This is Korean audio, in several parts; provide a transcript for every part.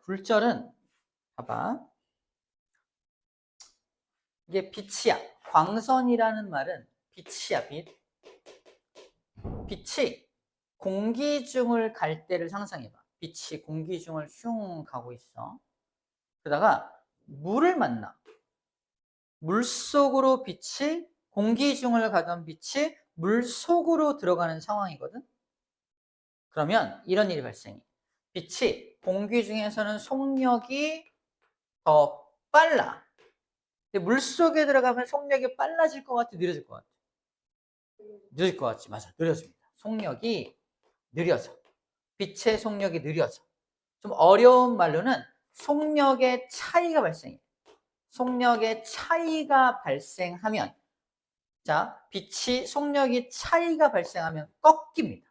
굴절은 봐봐. 이게 빛이야. 광선이라는 말은 빛이야, 빛. 빛이 공기 중을 갈 때를 상상해봐. 빛이 공기 중을 슝 가고 있어. 그러다가 물을 만나. 물 속으로 빛이, 공기 중을 가던 빛이 물 속으로 들어가는 상황이거든. 그러면 이런 일이 발생해. 빛이 공기 중에서는 속력이 더 빨라. 근데 물 속에 들어가면 속력이 빨라질 것 같아, 느려질 것 같아? 느릴 것 같지? 맞아, 느려집니다. 속력이 느려져. 빛의 속력이 느려져. 좀 어려운 말로는 속력의 차이가 발생해. 속력의 차이가 발생하면, 자, 빛이 속력이 차이가 발생하면 꺾입니다.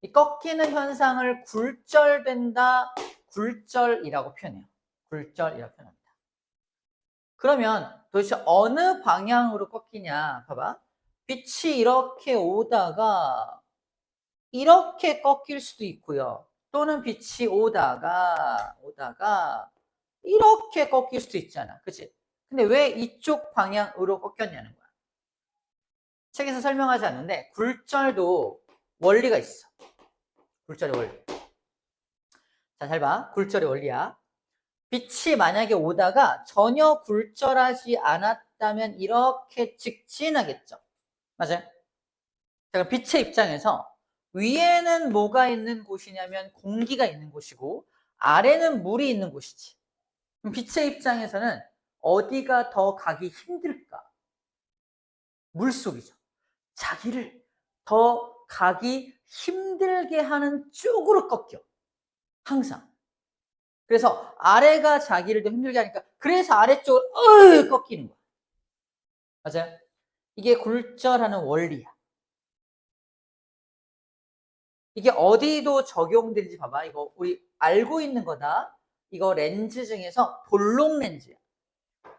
이 꺾이는 현상을 굴절된다, 굴절이라고 표현해요. 굴절이라고 표현합니다. 그러면 도대체 어느 방향으로 꺾이냐? 봐봐. 빛이 이렇게 오다가 이렇게 꺾일 수도 있고요. 또는 빛이 오다가 이렇게 꺾일 수도 있잖아. 그치? 근데 왜 이쪽 방향으로 꺾였냐는 거야. 책에서 설명하지 않는데 굴절도 원리가 있어. 굴절의 원리. 자, 잘 봐. 굴절의 원리야. 빛이 만약에 오다가 전혀 굴절하지 않았다면 이렇게 직진하겠죠. 맞아요? 자, 빛의 입장에서 위에는 뭐가 있는 곳이냐면 공기가 있는 곳이고 아래는 물이 있는 곳이지. 그럼 빛의 입장에서는 어디가 더 가기 힘들까? 물속이죠. 자기를 더 가기 힘들게 하는 쪽으로 꺾여. 항상. 그래서 아래가 자기를 더 힘들게 하니까 그래서 아래쪽으로 꺾이는 거야. 맞아요? 이게 굴절하는 원리야. 이게 어디도 적용되는지 봐봐. 이거 우리 알고 있는 거다. 이거 렌즈 중에서 볼록 렌즈야.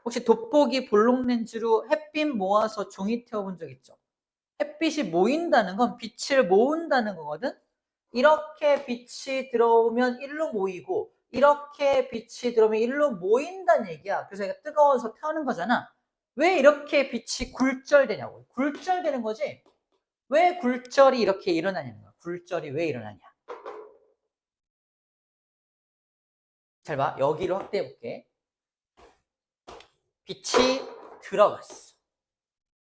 혹시 돋보기 볼록 렌즈로 햇빛 모아서 종이 태워본 적 있죠? 햇빛이 모인다는 건 빛을 모은다는 거거든. 이렇게 빛이 들어오면 일로 모이고 이렇게 빛이 들어오면 일로 모인다는 얘기야. 그래서 얘가 뜨거워서 타는 거잖아. 왜 이렇게 빛이 굴절되냐고. 굴절되는 거지. 왜 굴절이 이렇게 일어나냐는 거야. 굴절이 왜 일어나냐. 잘 봐. 여기로 확대해 볼게. 빛이 들어갔어.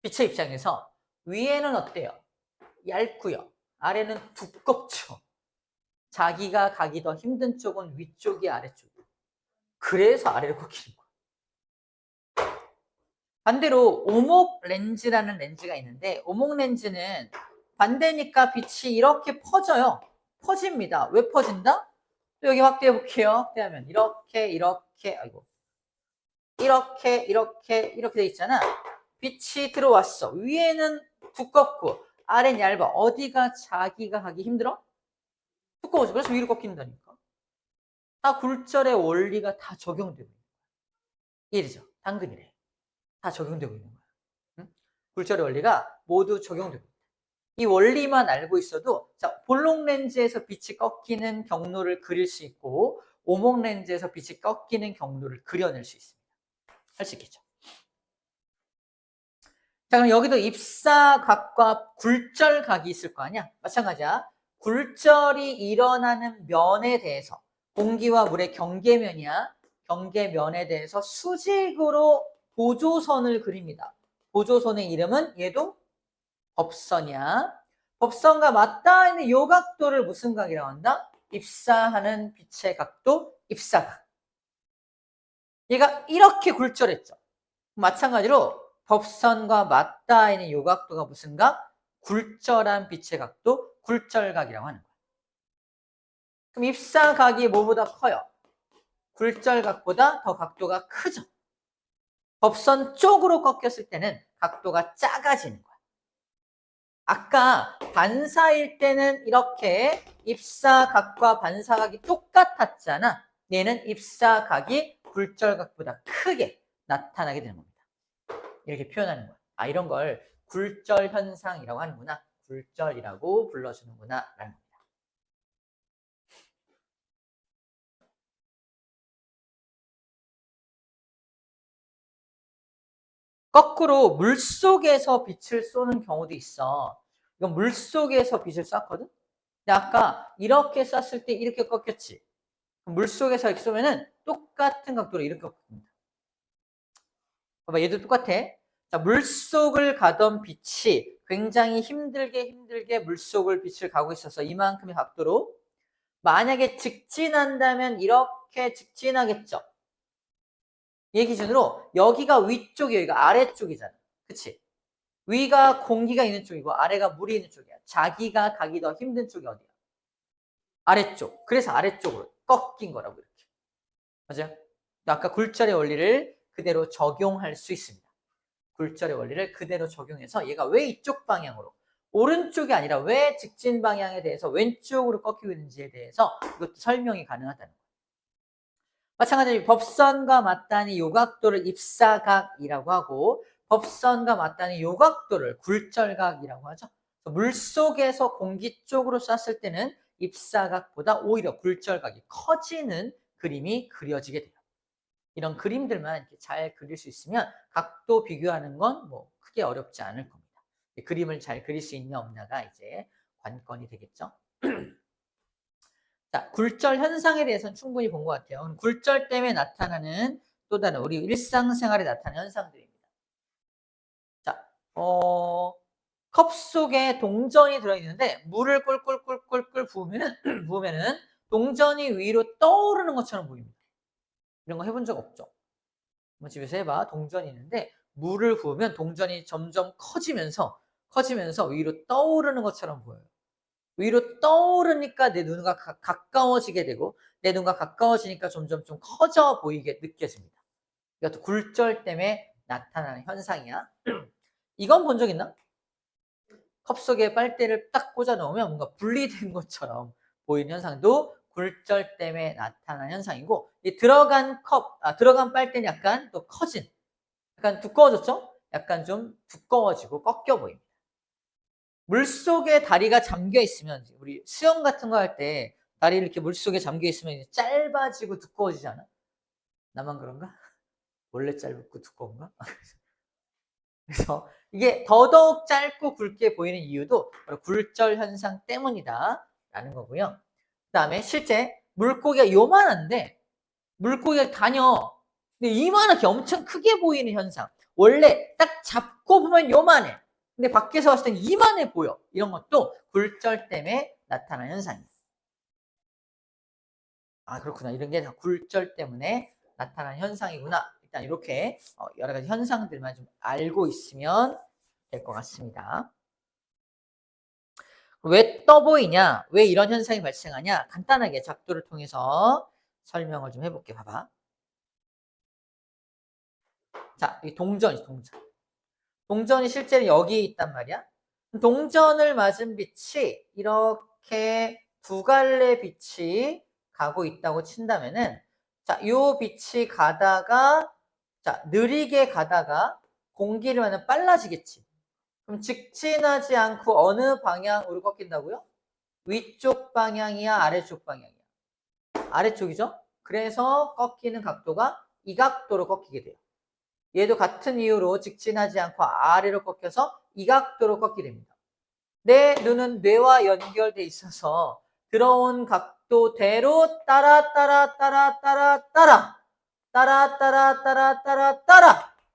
빛의 입장에서 위에는 어때요? 얇고요. 아래는 두껍죠. 자기가 가기 더 힘든 쪽은 위쪽이 아래쪽이에요. 그래서 아래로 꺾이는 거예요. 반대로 오목 렌즈라는 렌즈가 있는데 오목 렌즈는 반대니까 빛이 이렇게 퍼져요. 퍼집니다. 왜 퍼진다? 또 여기 확대해 볼게요. 확대하면 이렇게 아이고 이렇게 돼 있잖아. 빛이 들어왔어. 위에는 두껍고 아래는 얇아. 어디가 자기가 하기 힘들어? 두꺼워져. 그래서 위로 꺾인다니까. 다 굴절의 원리가 다 적용되고 있는 거야. 이해되죠? 당근이래. 다 적용되고 있는 거야. 응? 굴절의 원리가 모두 적용되고 있다. 이 원리만 알고 있어도 자, 볼록 렌즈에서 빛이 꺾이는 경로를 그릴 수 있고 오목 렌즈에서 빛이 꺾이는 경로를 그려낼 수 있습니다. 할 수 있겠죠? 자, 그럼 여기도 입사각과 굴절각이 있을 거 아니야? 마찬가지야. 굴절이 일어나는 면에 대해서 공기와 물의 경계면이야. 경계면에 대해서 수직으로 보조선을 그립니다. 보조선의 이름은 얘도 법선이야. 법선과 맞닿아 있는 요 각도를 무슨 각이라고 한다? 입사하는 빛의 각도, 입사각. 얘가 이렇게 굴절했죠. 마찬가지로 법선과 맞닿아 있는 요 각도가 무슨 각? 굴절한 빛의 각도, 굴절각이라고 하는 거야. 그럼 입사각이 뭐보다 커요? 굴절각보다 더 각도가 크죠. 법선 쪽으로 꺾였을 때는 각도가 작아지는 거야. 아까 반사일 때는 이렇게 입사각과 반사각이 똑같았잖아. 얘는 입사각이 굴절각보다 크게 나타나게 되는 겁니다. 이렇게 표현하는 거야. 아, 이런 걸 굴절 현상이라고 하는구나. 굴절이라고 불러주는구나 라는 거야. 거꾸로 물속에서 빛을 쏘는 경우도 있어. 이건 물속에서 빛을 쐈거든? 근데 아까 이렇게 쐈을 때 이렇게 꺾였지. 물속에서 이렇게 쏘면은 똑같은 각도로 이렇게 꺾입니다. 봐봐, 얘도 똑같아. 자, 물속을 가던 빛이 굉장히 힘들게 물속을 빛을 가고 있어서 이만큼의 각도로 만약에 직진한다면 이렇게 직진하겠죠. 이 기준으로 여기가 위쪽이에요. 여기가 아래쪽이잖아. 그치? 위가 공기가 있는 쪽이고 아래가 물이 있는 쪽이야. 자기가 가기 더 힘든 쪽이 어디야? 아래쪽. 그래서 아래쪽으로 꺾인 거라고 이렇게. 맞아요? 아까 굴절의 원리를 그대로 적용할 수 있습니다. 굴절의 원리를 그대로 적용해서 얘가 왜 이쪽 방향으로 오른쪽이 아니라 왜 직진 방향에 대해서 왼쪽으로 꺾이고 있는지에 대해서 이것도 설명이 가능하다는 거예요. 마찬가지로 법선과 맞닿는 요각도를 입사각이라고 하고 법선과 맞닿는 요각도를 굴절각이라고 하죠. 물속에서 공기 쪽으로 쐈을 때는 입사각보다 오히려 굴절각이 커지는 그림이 그려지게 돼요. 이런 그림들만 이렇게 잘 그릴 수 있으면 각도 비교하는 건 뭐 크게 어렵지 않을 겁니다. 그림을 잘 그릴 수 있냐 없냐가 이제 관건이 되겠죠. 자, 굴절 현상에 대해서는 충분히 본 것 같아요. 굴절 때문에 나타나는 또 다른 우리 일상생활에 나타나는 현상들입니다. 자, 컵 속에 동전이 들어있는데 물을 꿀꿀꿀꿀꿀 부으면은 동전이 위로 떠오르는 것처럼 보입니다. 이런 거 해본 적 없죠? 한번 집에서 해봐. 동전이 있는데 물을 부으면 동전이 점점 커지면서 위로 떠오르는 것처럼 보여요. 위로 떠오르니까 내 눈과 가까워지게 되고 내 눈과 가까워지니까 점점 좀 커져 보이게 느껴집니다. 이것도 굴절 때문에 나타나는 현상이야. 이건 본 적 있나? 컵 속에 빨대를 딱 꽂아 넣으면 뭔가 분리된 것처럼 보이는 현상도 굴절 때문에 나타나는 현상이고 이 들어간 빨대는 약간 또 커진 약간 두꺼워졌죠? 약간 좀 두꺼워지고 꺾여 보입니다. 물속에 다리가 잠겨 있으면 우리 수영 같은 거 할 때 다리를 이렇게 물속에 잠겨 있으면 짧아지고 두꺼워지지 않아? 나만 그런가? 원래 짧고 두꺼운가? 그래서 이게 더더욱 짧고 굵게 보이는 이유도 바로 굴절 현상 때문이다 라는 거고요. 그 다음에 실제 물고기가 요만한데 물고기가 다녀. 근데 이만하게 엄청 크게 보이는 현상. 원래 딱 잡고 보면 요만해. 근데 밖에서 봤을 땐 이만해 보여. 이런 것도 굴절 때문에 나타나는 현상이에요. 아, 그렇구나. 이런 게 다 굴절 때문에 나타나는 현상이구나. 일단 이렇게 여러 가지 현상들만 좀 알고 있으면 될 것 같습니다. 왜 떠 보이냐? 왜 이런 현상이 발생하냐? 간단하게 작도를 통해서 설명을 좀 해볼게. 봐봐. 자, 이 동전이 동전. 동전이 실제로 여기 있단 말이야. 동전을 맞은 빛이 이렇게 두 갈래 빛이 가고 있다고 친다면은 자, 요 빛이 가다가 자, 느리게 가다가 공기를 만나면 빨라지겠지. 그럼 직진하지 않고 어느 방향으로 꺾인다고요? 위쪽 방향이야, 아래쪽 방향이야? 아래쪽이죠? 그래서 꺾이는 각도가 이 각도로 꺾이게 돼요. 얘도 같은 이유로 직진하지 않고 아래로 꺾여서 이 각도로 꺾게 됩니다. 내 눈은 뇌와 연결돼 있어서 들어온 각도대로 따라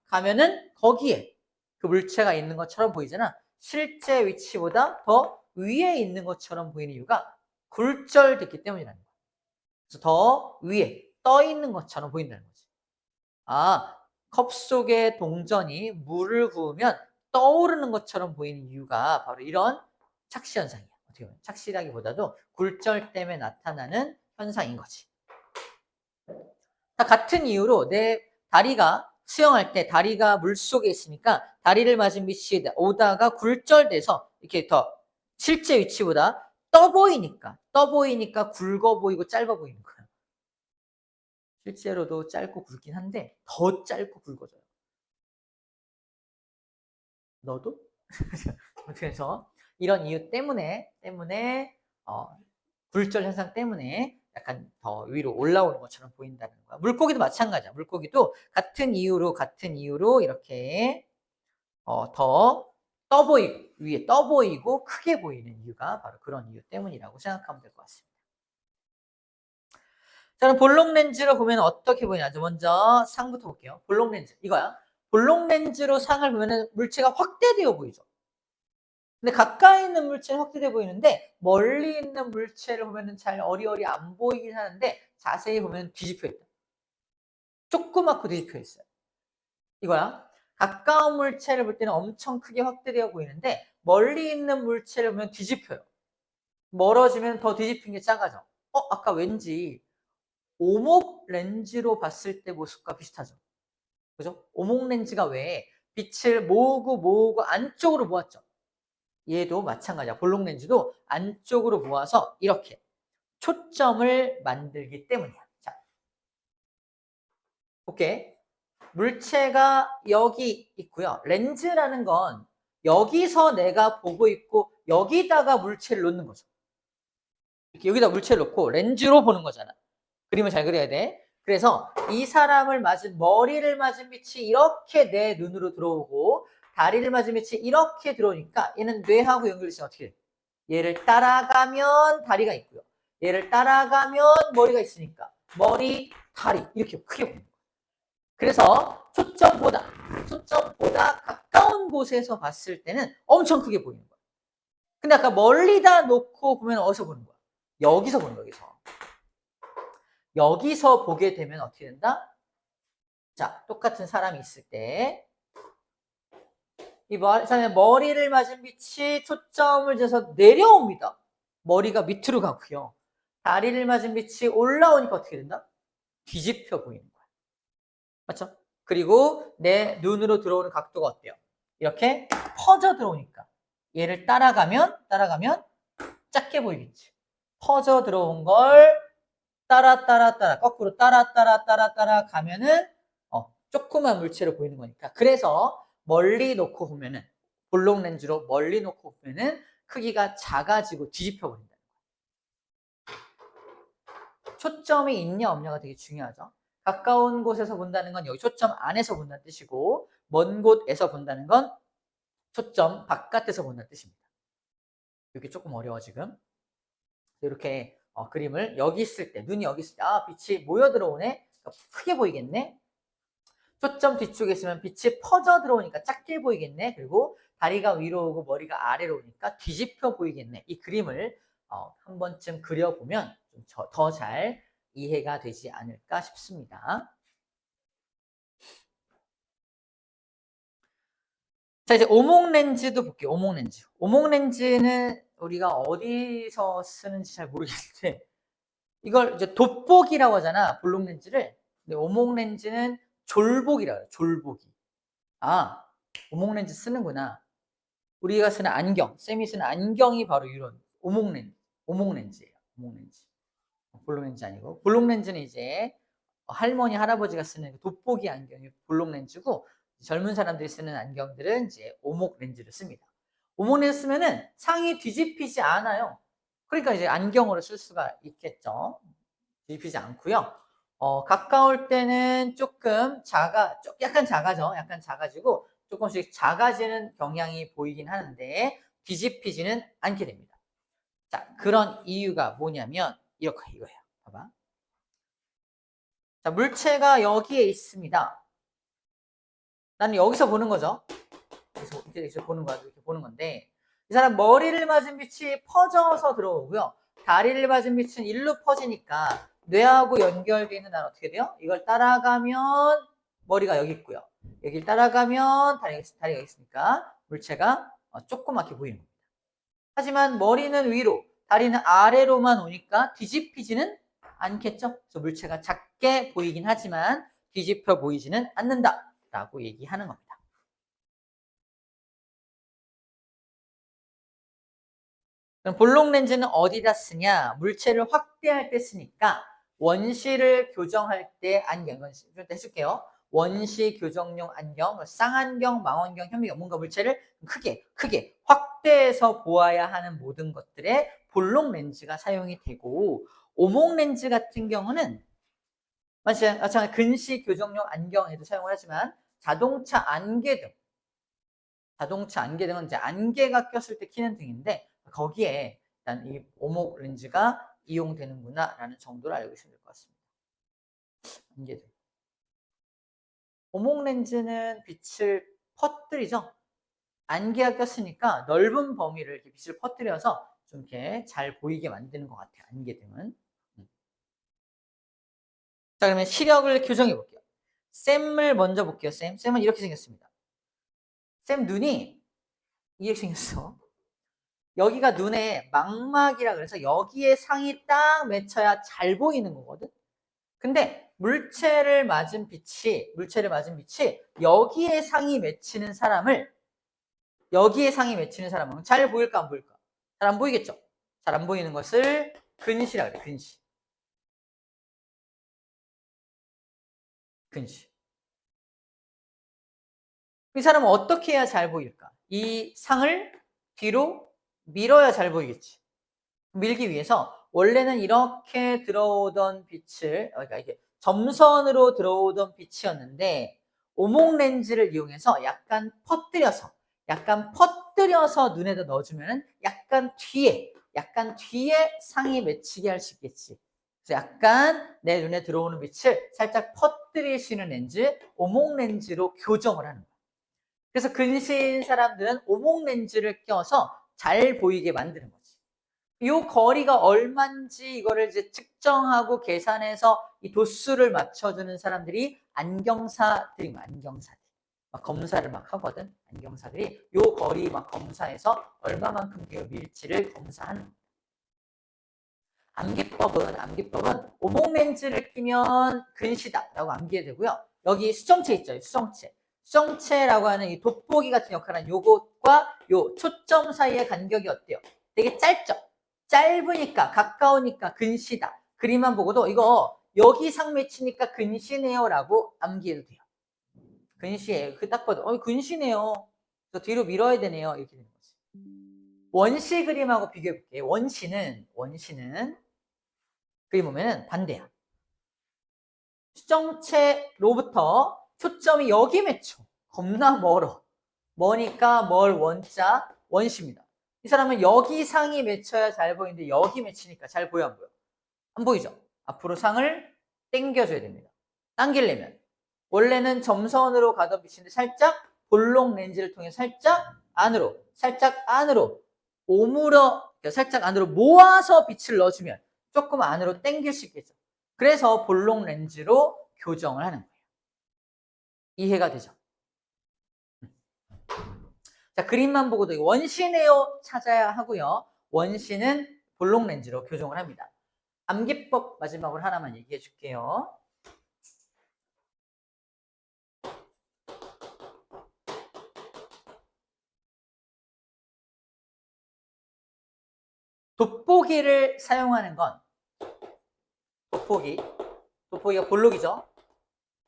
가면은 거기에 그 물체가 있는 것처럼 보이잖아. 실제 위치보다 더 위에 있는 것처럼 보이는 이유가 굴절됐기 때문이라는 거야. 그래서 더 위에 떠 있는 것처럼 보인다는 거지. 아, 컵 속에 동전이 물을 부으면 떠오르는 것처럼 보이는 이유가 바로 이런 착시 현상이야. 어떻게 보면 착시라기보다도 굴절 때문에 나타나는 현상인 거지. 같은 이유로 내 다리가 수영할 때 다리가 물속에 있으니까 다리를 맞은 빛이 오다가 굴절돼서 이렇게 더 실제 위치보다 떠 보이니까 굵어 보이고 짧아 보이는 거야. 실제로도 짧고 굵긴 한데 더 짧고 굵어져요. 너도? 그래서 이런 이유 때문에 굴절 현상 때문에 약간 더 위로 올라오는 것처럼 보인다는 거야. 물고기도 마찬가지야. 물고기도 같은 이유로 이렇게 더 위에 떠 보이고 크게 보이는 이유가 바로 그런 이유 때문이라고 생각하면 될 것 같습니다. 자, 그럼 볼록 렌즈로 보면 어떻게 보이냐. 먼저 상부터 볼게요. 볼록 렌즈 이거야. 볼록 렌즈로 상을 보면은 물체가 확대되어 보이죠. 근데 가까이 있는 물체는 확대되어 보이는데 멀리 있는 물체를 보면은 잘 어리어리 안 보이긴 하는데 자세히 보면 뒤집혀 있다. 조그맣고 뒤집혀 있어요. 이거야. 가까운 물체를 볼 때는 엄청 크게 확대되어 보이는데 멀리 있는 물체를 보면 뒤집혀요. 멀어지면 더 뒤집힌 게 작아져. 아까 왠지 오목 렌즈로 봤을 때 모습과 비슷하죠. 그죠? 오목 렌즈가 왜 빛을 모으고 안쪽으로 모았죠. 얘도 마찬가지야. 볼록 렌즈도 안쪽으로 모아서 이렇게 초점을 만들기 때문이야. 자, 볼게. 물체가 여기 있고요. 렌즈라는 건 여기서 내가 보고 있고 여기다가 물체를 놓는 거죠. 이렇게 여기다 물체를 놓고 렌즈로 보는 거잖아. 그림을 잘 그려야 돼. 그래서 이 사람을 맞은 머리를 맞은 빛이 이렇게 내 눈으로 들어오고 다리를 맞은 빛이 이렇게 들어오니까 얘는 뇌하고 연결되면 어떻게 돼? 얘를 따라가면 다리가 있고요. 얘를 따라가면 머리가 있으니까 머리, 다리 이렇게 크게 보는 거예요. 그래서 초점보다 가까운 곳에서 봤을 때는 엄청 크게 보이는 거야. 근데 아까 멀리다 놓고 보면 어디서 보는 거야? 여기서 보는 거야. 여기서 보게 되면 어떻게 된다? 자, 똑같은 사람이 있을 때 이 사람의 머리를 맞은 빛이 초점을 줘서 내려옵니다. 머리가 밑으로 가고요. 다리를 맞은 빛이 올라오니까 어떻게 된다? 뒤집혀 보이는 거야. 맞죠? 그리고 내 눈으로 들어오는 각도가 어때요? 이렇게 퍼져 들어오니까 얘를 따라가면 작게 보이겠지. 퍼져 들어온 걸 따라 거꾸로 따라 가면은 조그만 물체로 보이는 거니까. 그래서 멀리 놓고 보면은 볼록 렌즈로 멀리 놓고 보면은 크기가 작아지고 뒤집혀 버린다. 초점이 있냐 없냐가 되게 중요하죠. 가까운 곳에서 본다는 건 여기 초점 안에서 본다는 뜻이고 먼 곳에서 본다는 건 초점 바깥에서 본다는 뜻입니다. 이게 조금 어려워 지금. 이렇게 그림을 여기 있을 때 눈이 여기 있을 때 빛이 모여 들어오네. 크게 보이겠네. 초점 뒤쪽에 있으면 빛이 퍼져 들어오니까 작게 보이겠네. 그리고 다리가 위로 오고 머리가 아래로 오니까 뒤집혀 보이겠네. 이 그림을 한 번쯤 그려보면 더 잘 이해가 되지 않을까 싶습니다. 자, 이제 오목 렌즈도 볼게요. 오목 렌즈. 오목 렌즈는 우리가 어디서 쓰는지 잘 모르겠는데 이걸 이제 돋보기라고 하잖아. 볼록 렌즈를. 근데 오목 렌즈는 졸보기라고 해요. 졸보기. 오목 렌즈 쓰는구나. 우리가 쓰는 안경, 쌤이 쓰는 안경이 바로 이런 오목 렌즈예요. 오목 렌즈. 볼록 렌즈 아니고. 볼록 렌즈는 이제 할머니, 할아버지가 쓰는 돋보기 안경이 볼록 렌즈고 젊은 사람들이 쓰는 안경들은 이제 오목 렌즈를 씁니다. 오목 렌즈 쓰면은 상이 뒤집히지 않아요. 그러니까 이제 안경으로 쓸 수가 있겠죠. 뒤집히지 않고요. 가까울 때는 약간 작아져. 약간 작아지고 조금씩 작아지는 경향이 보이긴 하는데 뒤집히지는 않게 됩니다. 자, 그런 이유가 뭐냐면 이거예요. 봐봐. 자, 물체가 여기에 있습니다. 나는 여기서 보는 거죠. 여기서 보는 거야. 이렇게 보는 건데 이 사람 머리를 맞은 빛이 퍼져서 들어오고요. 다리를 맞은 빛은 일로 퍼지니까 뇌하고 연결되어 있는 난 어떻게 돼요? 이걸 따라가면 머리가 여기 있고요. 여기를 따라가면 다리가 여기 있으니까 물체가 조그맣게 보이는 겁니다. 하지만 머리는 위로, 다리는 아래로만 오니까 뒤집히지는 않겠죠? 그래서 물체가 작게 보이긴 하지만 뒤집혀 보이지는 않는다라고 얘기하는 겁니다. 그럼 볼록 렌즈는 어디다 쓰냐? 물체를 확대할 때 쓰니까 원시를 교정할 때 안경, 좀 해줄게요. 원시 교정용 안경, 쌍안경, 망원경, 현미경, 뭔가 물체를 크게 확대해서 보아야 하는 모든 것들에 볼록 렌즈가 사용이 되고 오목 렌즈 같은 경우는 마찬가지 근시 교정용 안경에도 사용을 하지만 자동차 안개등은 이제 안개가 꼈을 때 켜는 등인데 거기에 일단 이 오목 렌즈가 이용되는구나 라는 정도를 알고 계시면 될 것 같습니다. 안개등. 오목 렌즈는 빛을 퍼뜨리죠. 안개가 꼈으니까 넓은 범위를 이렇게 빛을 퍼뜨려서 좀 이렇게 잘 보이게 만드는 것 같아요. 안개등은. 자, 그러면 시력을 교정해 볼게요. 쌤을 먼저 볼게요. 쌤은 이렇게 생겼습니다. 쌤 눈이 이렇게 생겼어. 여기가 눈에 망막이라 그래서 여기에 상이 딱 맺혀야 잘 보이는 거거든. 근데 물체를 맞은 빛이 여기에 상이 맺히는 사람은 잘 보일까 안 보일까? 잘 안 보이겠죠? 잘 안 보이는 것을 근시라 그래. 근시. 이 사람은 어떻게 해야 잘 보일까? 이 상을 뒤로 밀어야 잘 보이겠지. 밀기 위해서 원래는 이렇게 들어오던 빛을, 그러니까 이게 점선으로 들어오던 빛이었는데 오목 렌즈를 이용해서 약간 퍼뜨려서 눈에다 넣어주면 약간 뒤에 상이 맺히게 할 수 있겠지. 그래서 약간 내 눈에 들어오는 빛을 살짝 퍼뜨릴 수 있는 렌즈, 오목 렌즈로 교정을 하는 거야. 그래서 근시인 사람들은 오목 렌즈를 껴서 잘 보이게 만드는 거지. 이 거리가 얼마인지 이거를 이제 측정하고 계산해서 이 도수를 맞춰주는 사람들이 안경사들이 막 검사를 막 하거든. 안경사들이 이 거리 막 검사해서 얼마만큼 밀지를 검사하는 거야. 암기법은 오목 렌즈를 끼면 근시다라고 암기해야 되고요. 여기 수정체 있죠. 수정체라고 하는 이 돋보기 같은 역할을 하는 요것과 요 초점 사이의 간격이 어때요? 되게 짧죠? 짧으니까 가까우니까 근시다. 그림만 보고도 이거 여기 상 맺히니까 근시네요 라고 암기해도 돼요. 근시예요. 그 딱 봐도 근시네요. 저 뒤로 밀어야 되네요. 이렇게 되는 거지. 원시 그림하고 비교해 볼게요. 원시는 그림 보면은 반대야. 수정체로부터 초점이 여기 맺혀. 겁나 머니까 원자 원시입니다. 이 사람은 여기 상이 맺혀야 잘 보이는데 여기 맺히니까 잘 보여 안 보여? 안 보이죠? 앞으로 상을 당겨줘야 됩니다. 당기려면 원래는 점선으로 가던 빛인데 살짝 볼록 렌즈를 통해 살짝 안으로 살짝 안으로 모아서 빛을 넣어주면 조금 안으로 당길 수 있겠죠. 그래서 볼록 렌즈로 교정을 하는 거예요. 이해가 되죠? 자, 그림만 보고도 원시네요 찾아야 하고요. 원시는 볼록 렌즈로 교정을 합니다. 암기법 마지막으로 하나만 얘기해 줄게요. 돋보기를 사용하는 건 돋보기가 볼록이죠.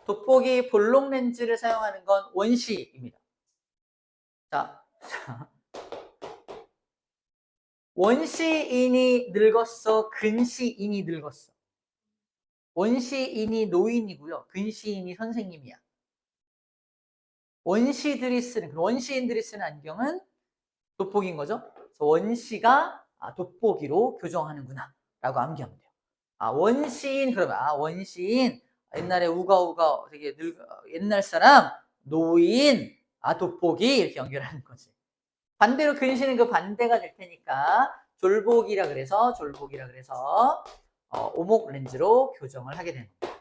돋보기 볼록 렌즈를 사용하는 건 원시입니다. 자, 원시인이 늙었어, 근시인이 늙었어. 원시인이 노인이고요. 근시인이 선생님이야. 원시인들이 쓰는 안경은 돋보기인 거죠. 그래서 원시가 돋보기로 교정하는구나 라고 암기하면 돼요. 원시인 그러면 원시인 옛날에 우가우가 되게 옛날 사람 노인 돋보기 이렇게 연결하는 거지. 반대로 근시는 그 반대가 될 테니까 졸보기라 그래서 오목 렌즈로 교정을 하게 되는 거예요.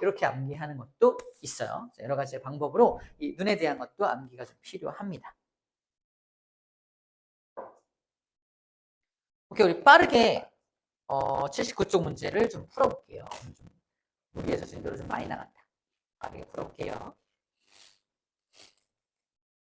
이렇게 암기하는 것도 있어요. 여러 가지 방법으로 이 눈에 대한 것도 암기가 좀 필요합니다. 오케이, 우리 빠르게 79쪽 문제를 좀 풀어볼게요. 좀 무리해서 진도로 좀 많이 나갔다. 빠르게 풀어볼게요.